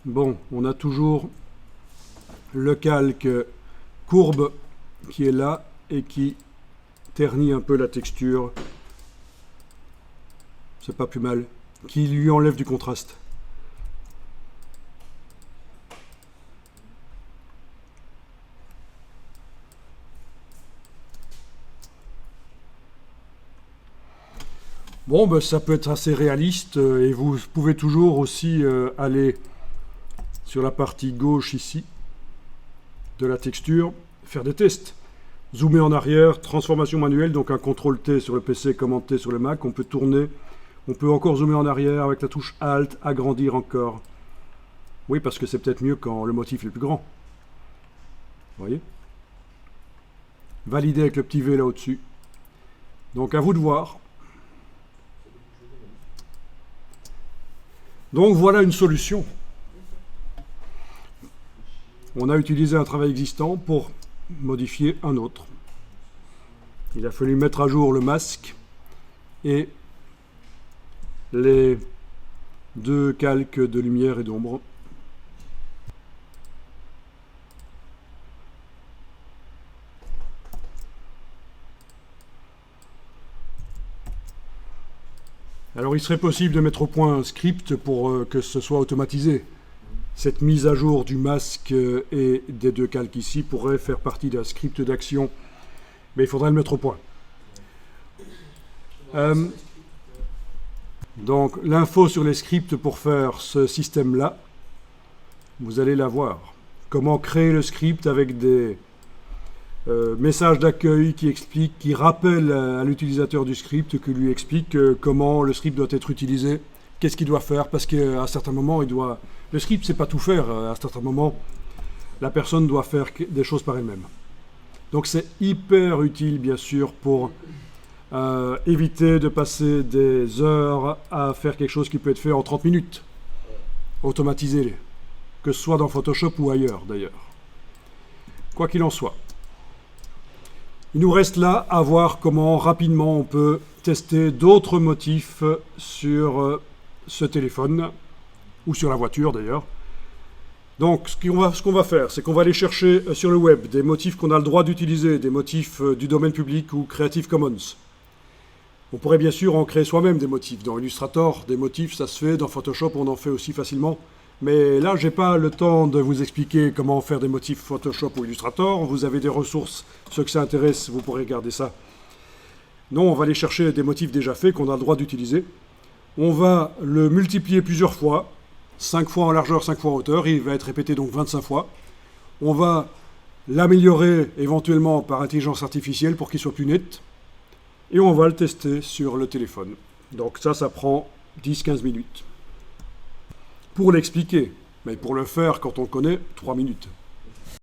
Bon, on a toujours le calque courbe qui est là et qui ternit un peu la texture. C'est pas plus mal. Qui lui enlève du contraste. Bon, ben, ça peut être assez réaliste et vous pouvez toujours aussi aller sur la partie gauche ici de la texture, faire des tests. Zoomer en arrière, transformation manuelle, donc un CTRL-T sur le PC, Command-T sur le Mac. On peut tourner, on peut encore zoomer en arrière avec la touche Alt, agrandir encore. Oui, parce que c'est peut-être mieux quand le motif est plus grand. Vous voyez? Valider avec le petit V là au-dessus. Donc à vous de voir. Donc voilà une solution. On a utilisé un travail existant pour modifier un autre. Il a fallu mettre à jour le masque et les deux calques de lumière et d'ombre. Alors il serait possible de mettre au point un script pour que ce soit automatisé. Cette mise à jour du masque et des deux calques ici pourrait faire partie d'un script d'action, mais il faudrait le mettre au point. Donc l'info sur les scripts pour faire ce système-là, vous allez la voir. Comment créer le script avec des messages d'accueil qui expliquent, qui rappellent à l'utilisateur du script, qui lui explique comment le script doit être utilisé, qu'est-ce qu'il doit faire, parce qu'à certains moments, le script, c'est pas tout faire. À certains moments, la personne doit faire des choses par elle-même. Donc c'est hyper utile, bien sûr, pour éviter de passer des heures à faire quelque chose qui peut être fait en 30 minutes. Automatiser, que ce soit dans Photoshop ou ailleurs, d'ailleurs. Quoi qu'il en soit. Il nous reste là à voir comment rapidement on peut tester d'autres motifs sur ce téléphone, ou sur la voiture d'ailleurs. Donc ce qu'on va faire, c'est qu'on va aller chercher sur le web des motifs qu'on a le droit d'utiliser, des motifs du domaine public ou Creative Commons. On pourrait bien sûr en créer soi-même des motifs. Dans Illustrator, des motifs, ça se fait. Dans Photoshop, on en fait aussi facilement. Mais là, je n'ai pas le temps de vous expliquer comment faire des motifs Photoshop ou Illustrator. Vous avez des ressources. Ceux que ça intéresse, vous pourrez regarder ça. Non, on va aller chercher des motifs déjà faits qu'on a le droit d'utiliser. On va le multiplier plusieurs fois. 5 fois en largeur, 5 fois en hauteur. Il va être répété donc 25 fois. On va l'améliorer éventuellement par intelligence artificielle pour qu'il soit plus net. Et on va le tester sur le téléphone. Donc ça prend 10-15 minutes. Pour l'expliquer, mais pour le faire quand on le connaît, 3 minutes.